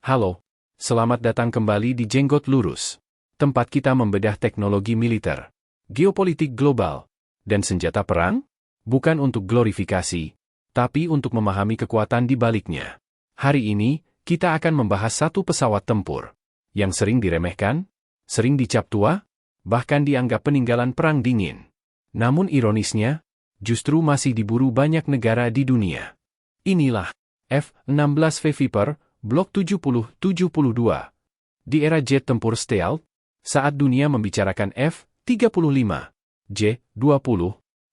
Halo, selamat datang kembali di Jenggot Lurus, tempat kita membedah teknologi militer, geopolitik global, dan senjata perang, bukan untuk glorifikasi, tapi untuk memahami kekuatan di baliknya. Hari ini, kita akan membahas satu pesawat tempur, yang sering diremehkan, sering dicap tua, bahkan dianggap peninggalan Perang Dingin. Namun ironisnya, justru masih diburu banyak negara di dunia. Inilah F-16V Viper, Blok 70-72. Di era jet tempur stealth, saat dunia membicarakan F-35, J-20,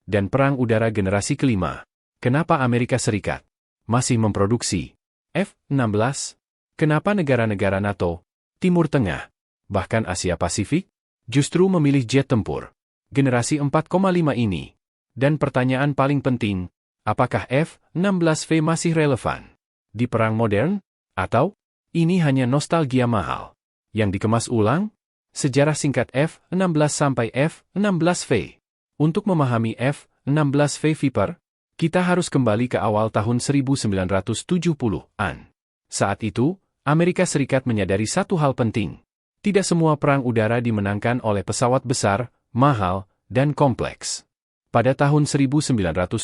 dan perang udara generasi kelima, kenapa Amerika Serikat masih memproduksi F-16? Kenapa negara-negara NATO, Timur Tengah, bahkan Asia Pasifik, justru memilih jet tempur generasi 4,5 ini? Dan pertanyaan paling penting, apakah F-16V masih relevan di perang modern? Atau, ini hanya nostalgia mahal yang dikemas ulang? Sejarah singkat F-16 sampai F-16V. Untuk memahami F-16V Viper, kita harus kembali ke awal tahun 1970-an. Saat itu, Amerika Serikat menyadari satu hal penting. Tidak semua perang udara dimenangkan oleh pesawat besar, mahal, dan kompleks. Pada tahun 1974,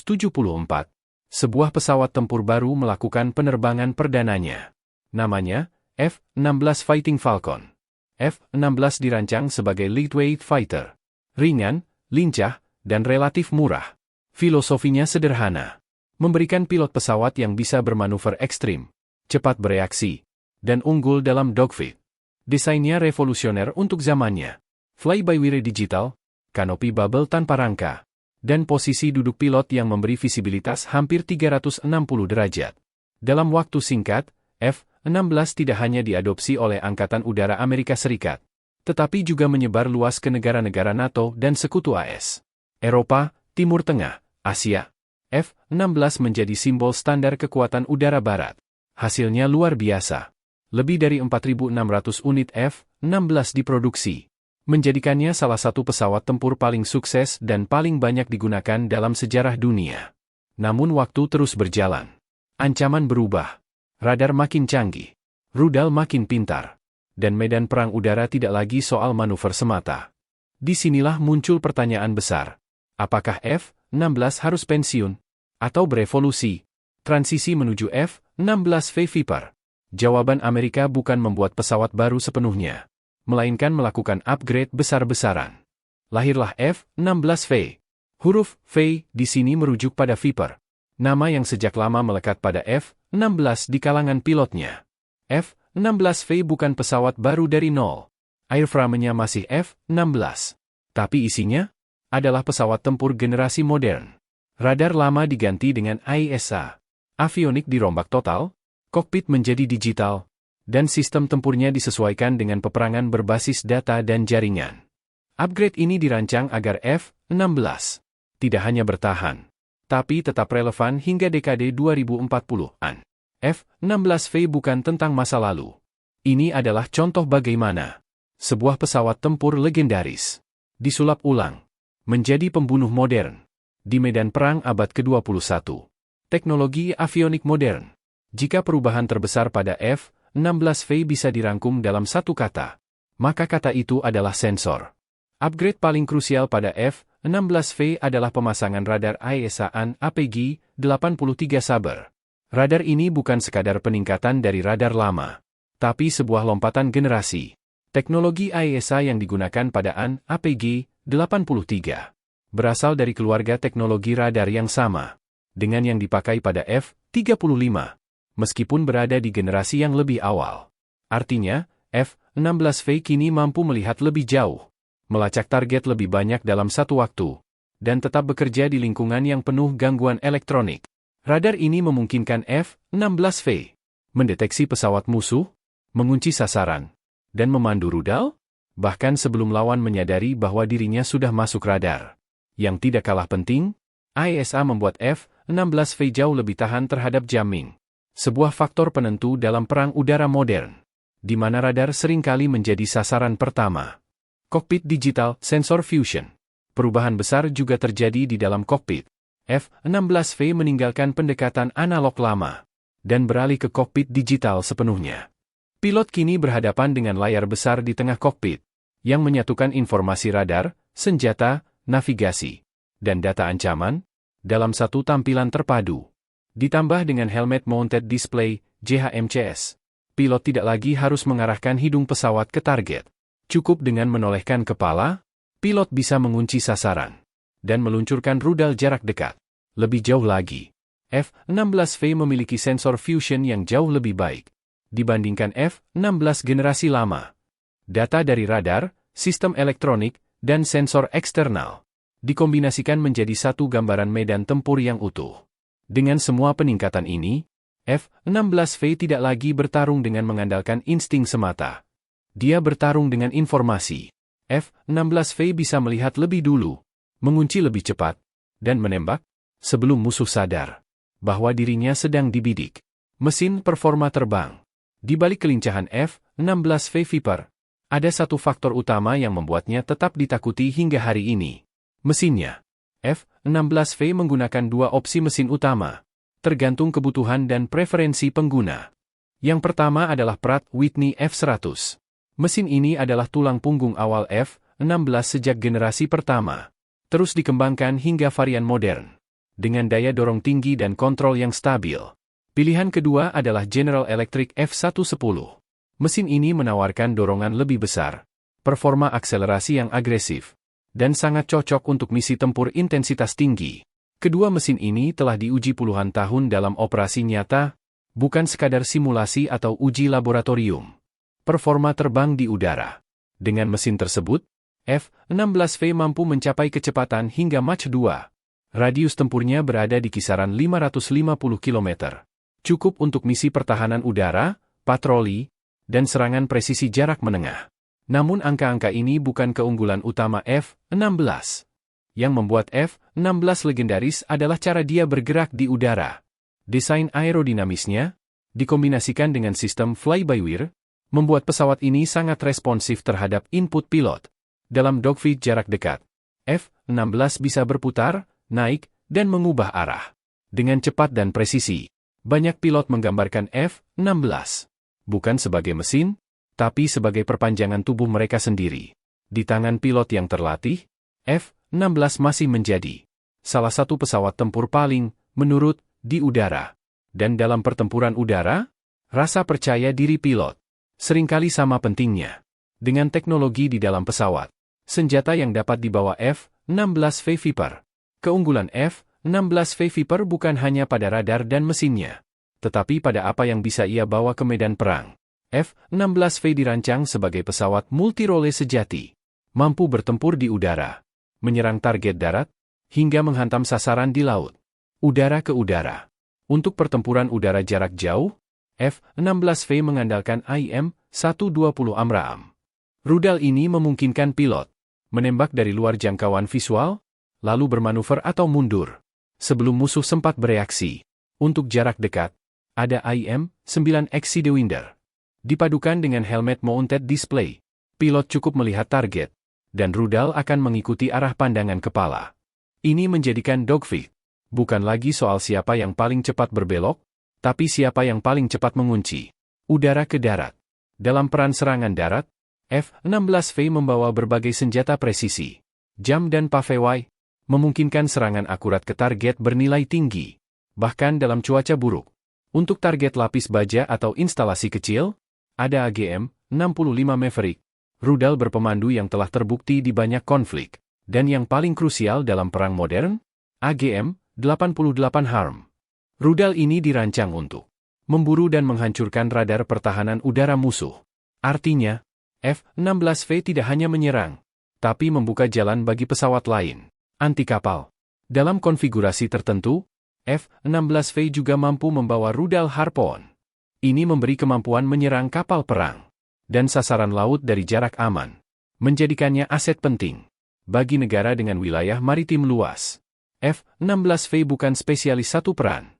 sebuah pesawat tempur baru melakukan penerbangan perdananya. Namanya F-16 Fighting Falcon. F-16 dirancang sebagai lightweight fighter. Ringan, lincah, dan relatif murah. Filosofinya sederhana. Memberikan pilot pesawat yang bisa bermanuver ekstrim, cepat bereaksi, dan unggul dalam dogfight. Desainnya revolusioner untuk zamannya. Fly-by-wire digital, kanopi bubble tanpa rangka, dan posisi duduk pilot yang memberi visibilitas hampir 360 derajat. Dalam waktu singkat, F-16 tidak hanya diadopsi oleh Angkatan Udara Amerika Serikat, tetapi juga menyebar luas ke negara-negara NATO dan sekutu AS. Eropa, Timur Tengah, Asia. F-16 menjadi simbol standar kekuatan udara barat. Hasilnya luar biasa. Lebih dari 4.600 unit F-16 diproduksi, menjadikannya salah satu pesawat tempur paling sukses dan paling banyak digunakan dalam sejarah dunia. Namun waktu terus berjalan. Ancaman berubah. Radar makin canggih, rudal makin pintar, dan medan perang udara tidak lagi soal manuver semata. Disinilah muncul pertanyaan besar. Apakah F-16 harus pensiun? Atau berevolusi? Transisi menuju F-16V Viper. Jawaban Amerika bukan membuat pesawat baru sepenuhnya, melainkan melakukan upgrade besar-besaran. Lahirlah F-16V. Huruf V di sini merujuk pada Viper, nama yang sejak lama melekat pada F-16 di kalangan pilotnya. F-16V bukan pesawat baru dari nol. Airframe-nya masih F-16. Tapi isinya adalah pesawat tempur generasi modern. Radar lama diganti dengan AESA. Avionik dirombak total, kokpit menjadi digital, dan sistem tempurnya disesuaikan dengan peperangan berbasis data dan jaringan. Upgrade ini dirancang agar F-16 tidak hanya bertahan, tapi tetap relevan hingga dekade 2040-an. F-16V bukan tentang masa lalu. Ini adalah contoh bagaimana sebuah pesawat tempur legendaris disulap ulang menjadi pembunuh modern di medan perang abad ke-21. Teknologi avionik modern. Jika perubahan terbesar pada F-16V bisa dirangkum dalam satu kata, maka kata itu adalah sensor. Upgrade paling krusial pada F-16V adalah pemasangan radar AESA-an APG-83 Saber. Radar ini bukan sekadar peningkatan dari radar lama, tapi sebuah lompatan generasi. Teknologi AESA yang digunakan pada AN APG-83 berasal dari keluarga teknologi radar yang sama dengan yang dipakai pada F-35, meskipun berada di generasi yang lebih awal. Artinya, F-16V kini mampu melihat lebih jauh, melacak target lebih banyak dalam satu waktu, dan tetap bekerja di lingkungan yang penuh gangguan elektronik. Radar ini memungkinkan F-16V mendeteksi pesawat musuh, mengunci sasaran, dan memandu rudal, bahkan sebelum lawan menyadari bahwa dirinya sudah masuk radar. Yang tidak kalah penting, AESA membuat F-16V jauh lebih tahan terhadap jamming, sebuah faktor penentu dalam perang udara modern, di mana radar seringkali menjadi sasaran pertama. Kokpit digital, sensor fusion. Perubahan besar juga terjadi di dalam kokpit. F-16V meninggalkan pendekatan analog lama dan beralih ke kokpit digital sepenuhnya. Pilot kini berhadapan dengan layar besar di tengah kokpit, yang menyatukan informasi radar, senjata, navigasi, dan data ancaman, dalam satu tampilan terpadu. Ditambah dengan Helmet Mounted Display, JHMCS, pilot tidak lagi harus mengarahkan hidung pesawat ke target. Cukup dengan menolehkan kepala, pilot bisa mengunci sasaran, dan meluncurkan rudal jarak dekat. Lebih jauh lagi, F-16V memiliki sensor fusion yang jauh lebih baik dibandingkan F-16 generasi lama. Data dari radar, sistem elektronik, dan sensor eksternal dikombinasikan menjadi satu gambaran medan tempur yang utuh. Dengan semua peningkatan ini, F-16V tidak lagi bertarung dengan mengandalkan insting semata. Dia bertarung dengan informasi. F-16V bisa melihat lebih dulu, mengunci lebih cepat, dan menembak sebelum musuh sadar bahwa dirinya sedang dibidik. Mesin performa terbang. Di balik kelincahan F-16V Viper, ada satu faktor utama yang membuatnya tetap ditakuti hingga hari ini. Mesinnya. F-16V menggunakan dua opsi mesin utama, tergantung kebutuhan dan preferensi pengguna. Yang pertama adalah Pratt Whitney F100. Mesin ini adalah tulang punggung awal F-16 sejak generasi pertama, terus dikembangkan hingga varian modern, dengan daya dorong tinggi dan kontrol yang stabil. Pilihan kedua adalah General Electric F110. Mesin ini menawarkan dorongan lebih besar, performa akselerasi yang agresif, dan sangat cocok untuk misi tempur intensitas tinggi. Kedua mesin ini telah diuji puluhan tahun dalam operasi nyata, bukan sekadar simulasi atau uji laboratorium. Performa terbang di udara. Dengan mesin tersebut, F-16V mampu mencapai kecepatan hingga Mach 2. Radius tempurnya berada di kisaran 550 km. Cukup untuk misi pertahanan udara, patroli, dan serangan presisi jarak menengah. Namun angka-angka ini bukan keunggulan utama F-16. Yang membuat F-16 legendaris adalah cara dia bergerak di udara. Desain aerodinamisnya, dikombinasikan dengan sistem fly-by-wire, membuat pesawat ini sangat responsif terhadap input pilot. Dalam dogfight jarak dekat, F-16 bisa berputar, naik, dan mengubah arah dengan cepat dan presisi. Banyak pilot menggambarkan F-16 bukan sebagai mesin, tapi sebagai perpanjangan tubuh mereka sendiri. Di tangan pilot yang terlatih, F-16 masih menjadi salah satu pesawat tempur paling menurut di udara. Dan dalam pertempuran udara, rasa percaya diri pilot seringkali sama pentingnya dengan teknologi di dalam pesawat. Senjata yang dapat dibawa F-16V Viper. Keunggulan F-16V Viper bukan hanya pada radar dan mesinnya, tetapi pada apa yang bisa ia bawa ke medan perang. F-16V dirancang sebagai pesawat multirole sejati, mampu bertempur di udara, menyerang target darat, hingga menghantam sasaran di laut. Udara ke udara. Untuk pertempuran udara jarak jauh, F-16V mengandalkan IM-120 AMRAAM. Rudal ini memungkinkan pilot menembak dari luar jangkauan visual, lalu bermanuver atau mundur sebelum musuh sempat bereaksi. Untuk jarak dekat, ada IM-9X Sidewinder. Dipadukan dengan helmet mounted display, pilot cukup melihat target, dan rudal akan mengikuti arah pandangan kepala. Ini menjadikan dogfight bukan lagi soal siapa yang paling cepat berbelok, tapi siapa yang paling cepat mengunci udara ke darat. Dalam peran serangan darat, F-16V membawa berbagai senjata presisi, jam dan paveway, memungkinkan serangan akurat ke target bernilai tinggi, bahkan dalam cuaca buruk. Untuk target lapis baja atau instalasi kecil, ada AGM-65 Maverick, rudal berpemandu yang telah terbukti di banyak konflik, dan yang paling krusial dalam perang modern, AGM-88 HARM. Rudal ini dirancang untuk memburu dan menghancurkan radar pertahanan udara musuh. Artinya, F-16V tidak hanya menyerang, tapi membuka jalan bagi pesawat lain, anti kapal. Dalam konfigurasi tertentu, F-16V juga mampu membawa rudal Harpoon. Ini memberi kemampuan menyerang kapal perang dan sasaran laut dari jarak aman, menjadikannya aset penting bagi negara dengan wilayah maritim luas. F-16V bukan spesialis satu peran.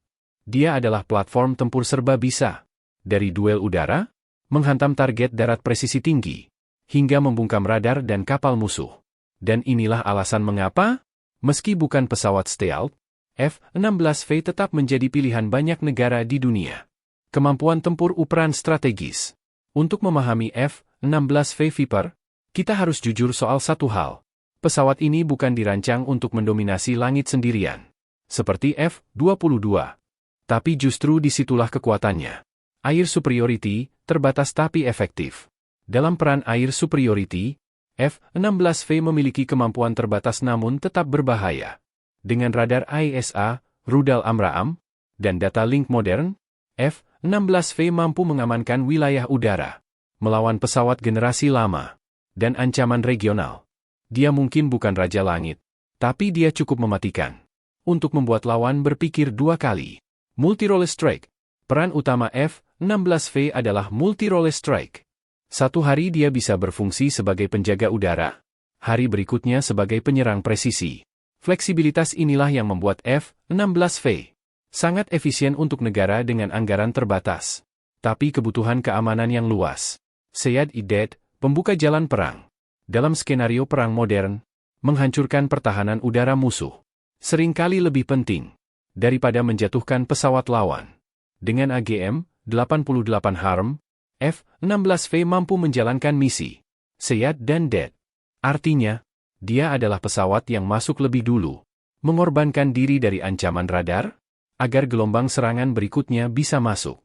Dia adalah platform tempur serba bisa, dari duel udara, menghantam target darat presisi tinggi, hingga membungkam radar dan kapal musuh. Dan inilah alasan mengapa, meski bukan pesawat stealth, F-16V tetap menjadi pilihan banyak negara di dunia. Kemampuan tempur ukuran strategis. Untuk memahami F-16V Viper, kita harus jujur soal satu hal. Pesawat ini bukan dirancang untuk mendominasi langit sendirian, seperti F-22. Tapi justru disitulah kekuatannya. Air superiority, terbatas tapi efektif. Dalam peran air superiority, F-16V memiliki kemampuan terbatas namun tetap berbahaya. Dengan radar AESA, rudal AMRAAM, dan data link modern, F-16V mampu mengamankan wilayah udara, melawan pesawat generasi lama, dan ancaman regional. Dia mungkin bukan raja langit, tapi dia cukup mematikan untuk membuat lawan berpikir dua kali. Multi-role strike. Peran utama F-16V adalah multi-role strike. Satu hari dia bisa berfungsi sebagai penjaga udara, hari berikutnya sebagai penyerang presisi. Fleksibilitas inilah yang membuat F-16V sangat efisien untuk negara dengan anggaran terbatas, tapi kebutuhan keamanan yang luas. Syed Idet, pembuka jalan perang. Dalam skenario perang modern, menghancurkan pertahanan udara musuh seringkali lebih penting daripada menjatuhkan pesawat lawan. Dengan AGM-88 HARM, F-16V mampu menjalankan misi Syed dan Det. Artinya, dia adalah pesawat yang masuk lebih dulu, mengorbankan diri dari ancaman radar, agar gelombang serangan berikutnya bisa masuk.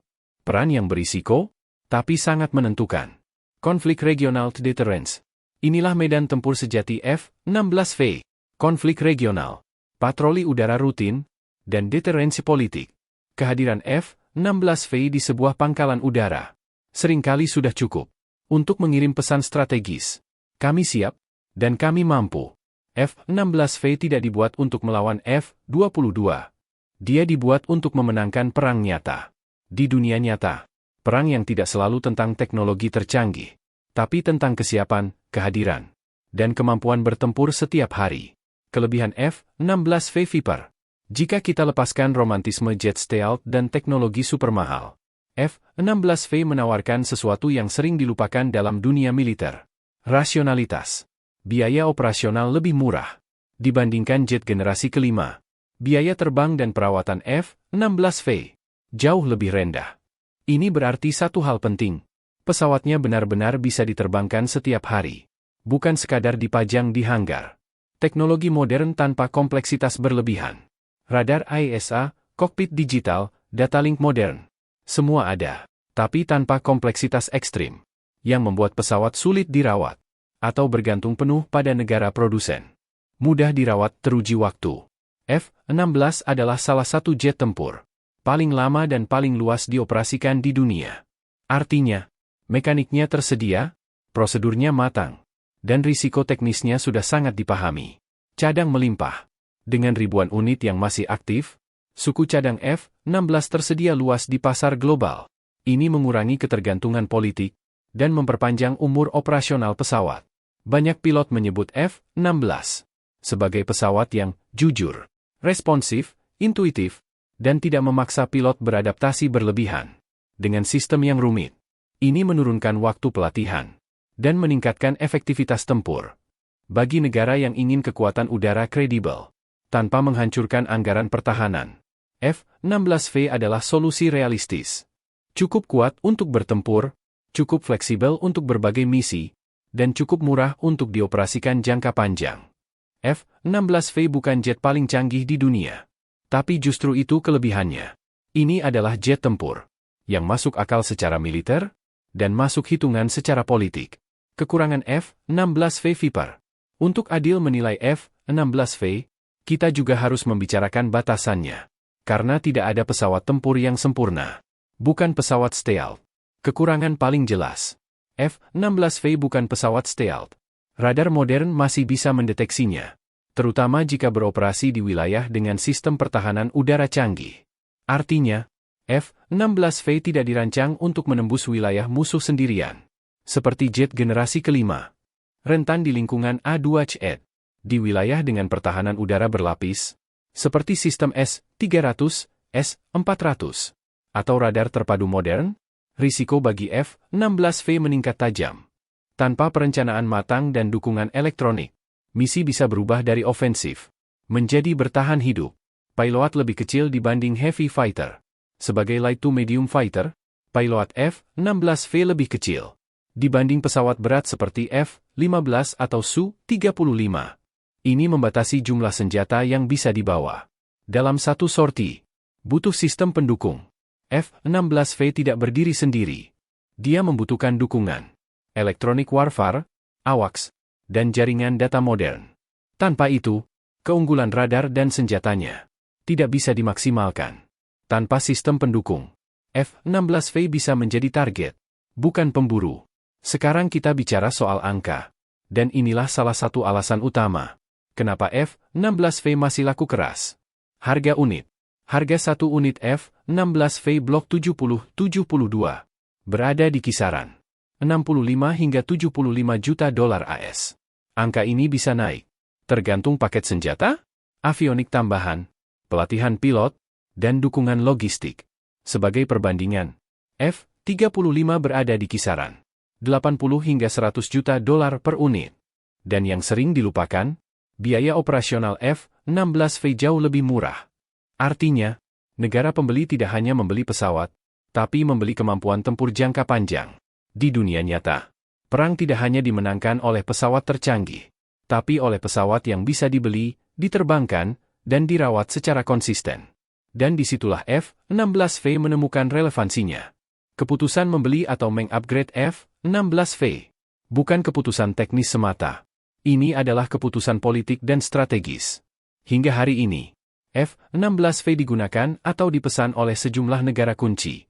Peran yang berisiko, tapi sangat menentukan. Konflik regional deterrence. Inilah medan tempur sejati F-16V. Konflik regional, patroli udara rutin, dan deterensi politik. Kehadiran F-16V di sebuah pangkalan udara seringkali sudah cukup untuk mengirim pesan strategis. Kami siap, dan kami mampu. F-16V tidak dibuat untuk melawan F-22. Dia dibuat untuk memenangkan perang nyata. Di dunia nyata, perang yang tidak selalu tentang teknologi tercanggih, tapi tentang kesiapan, kehadiran, dan kemampuan bertempur setiap hari. Kelebihan F-16V Viper. Jika kita lepaskan romantisme jet stealth dan teknologi super mahal, F-16V menawarkan sesuatu yang sering dilupakan dalam dunia militer. Rasionalitas. Biaya operasional lebih murah dibandingkan jet generasi kelima. Biaya terbang dan perawatan F-16V jauh lebih rendah. Ini berarti satu hal penting. Pesawatnya benar-benar bisa diterbangkan setiap hari, bukan sekadar dipajang di hanggar. Teknologi modern tanpa kompleksitas berlebihan. Radar AESA, kokpit digital, data link modern. Semua ada, tapi tanpa kompleksitas ekstrim, yang membuat pesawat sulit dirawat, atau bergantung penuh pada negara produsen. Mudah dirawat teruji waktu. F-16 adalah salah satu jet tempur paling lama dan paling luas dioperasikan di dunia. Artinya, mekaniknya tersedia, prosedurnya matang, dan risiko teknisnya sudah sangat dipahami. Cadang melimpah. Dengan ribuan unit yang masih aktif, suku cadang F-16 tersedia luas di pasar global. Ini mengurangi ketergantungan politik dan memperpanjang umur operasional pesawat. Banyak pilot menyebut F-16 sebagai pesawat yang jujur, responsif, intuitif, dan tidak memaksa pilot beradaptasi berlebihan. Dengan sistem yang rumit, ini menurunkan waktu pelatihan dan meningkatkan efektivitas tempur. Bagi negara yang ingin kekuatan udara kredibel, tanpa menghancurkan anggaran pertahanan, F-16V adalah solusi realistis. Cukup kuat untuk bertempur, cukup fleksibel untuk berbagai misi, dan cukup murah untuk dioperasikan jangka panjang. F-16V bukan jet paling canggih di dunia, tapi justru itu kelebihannya. Ini adalah jet tempur yang masuk akal secara militer dan masuk hitungan secara politik. Kekurangan F-16V Viper. Untuk adil menilai F-16V, kita juga harus membicarakan batasannya. Karena tidak ada pesawat tempur yang sempurna. Bukan pesawat stealth. Kekurangan paling jelas. F-16V bukan pesawat stealth. Radar modern masih bisa mendeteksinya, terutama jika beroperasi di wilayah dengan sistem pertahanan udara canggih. Artinya, F-16V tidak dirancang untuk menembus wilayah musuh sendirian, seperti jet generasi kelima. Rentan di lingkungan A2CED, di wilayah dengan pertahanan udara berlapis, seperti sistem S-300, S-400, atau radar terpadu modern, risiko bagi F-16V meningkat tajam. Tanpa perencanaan matang dan dukungan elektronik, misi bisa berubah dari ofensif menjadi bertahan hidup. Payload lebih kecil dibanding heavy fighter. Sebagai light to medium fighter, Payload F-16V lebih kecil dibanding pesawat berat seperti F-15 atau Su-35. Ini membatasi jumlah senjata yang bisa dibawa. Dalam satu sorti, butuh sistem pendukung. F-16V tidak berdiri sendiri. Dia membutuhkan dukungan Electronic Warfare, AWACS, dan jaringan data modern. Tanpa itu, keunggulan radar dan senjatanya tidak bisa dimaksimalkan. Tanpa sistem pendukung, F-16V bisa menjadi target, bukan pemburu. Sekarang kita bicara soal angka. Dan inilah salah satu alasan utama kenapa F-16V masih laku keras. Harga unit. Harga satu unit F-16V Block 70-72 berada di kisaran 65 hingga 75 juta dolar AS. Angka ini bisa naik tergantung paket senjata, avionik tambahan, pelatihan pilot, dan dukungan logistik. Sebagai perbandingan, F-35 berada di kisaran 80 hingga 100 juta dolar per unit. Dan yang sering dilupakan, biaya operasional F-16V jauh lebih murah. Artinya, negara pembeli tidak hanya membeli pesawat, tapi membeli kemampuan tempur jangka panjang. Di dunia nyata, perang tidak hanya dimenangkan oleh pesawat tercanggih, tapi oleh pesawat yang bisa dibeli, diterbangkan, dan dirawat secara konsisten. Dan disitulah F-16V menemukan relevansinya. Keputusan membeli atau mengupgrade F-16V bukan keputusan teknis semata. Ini adalah keputusan politik dan strategis. Hingga hari ini, F-16V digunakan atau dipesan oleh sejumlah negara kunci.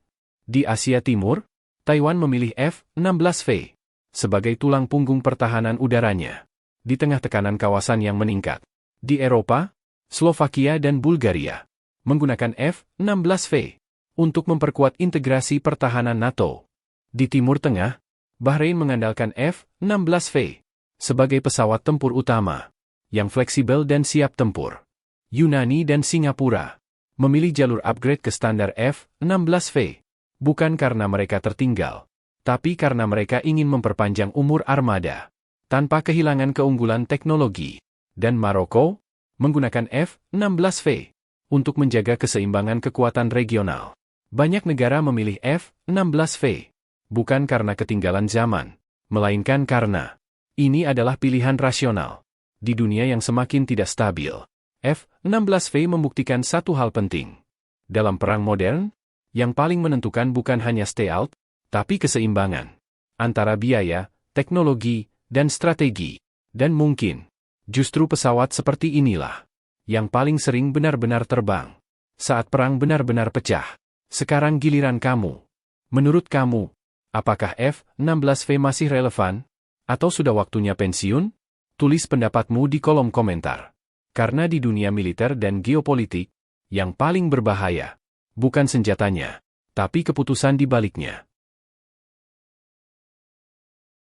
Di Asia Timur, Taiwan memilih F-16V sebagai tulang punggung pertahanan udaranya. Di tengah tekanan kawasan yang meningkat. Di Eropa, Slovakia dan Bulgaria menggunakan F-16V untuk memperkuat integrasi pertahanan NATO. Di Timur Tengah, Bahrain mengandalkan F-16V sebagai pesawat tempur utama yang fleksibel dan siap tempur. Yunani dan Singapura memilih jalur upgrade ke standar F-16V bukan karena mereka tertinggal, tapi karena mereka ingin memperpanjang umur armada tanpa kehilangan keunggulan teknologi. Dan Maroko menggunakan F-16V untuk menjaga keseimbangan kekuatan regional. Banyak negara memilih F-16V bukan karena ketinggalan zaman, melainkan karena ini adalah pilihan rasional. Di dunia yang semakin tidak stabil, F-16V membuktikan satu hal penting. Dalam perang modern, yang paling menentukan bukan hanya stealth, tapi keseimbangan antara biaya, teknologi, dan strategi. Dan mungkin, justru pesawat seperti inilah yang paling sering benar-benar terbang saat perang benar-benar pecah. Sekarang giliran kamu. Menurut kamu, apakah F-16V masih relevan? Atau sudah waktunya pensiun? Tulis pendapatmu di kolom komentar. Karena di dunia militer dan geopolitik, yang paling berbahaya bukan senjatanya, tapi keputusan di baliknya.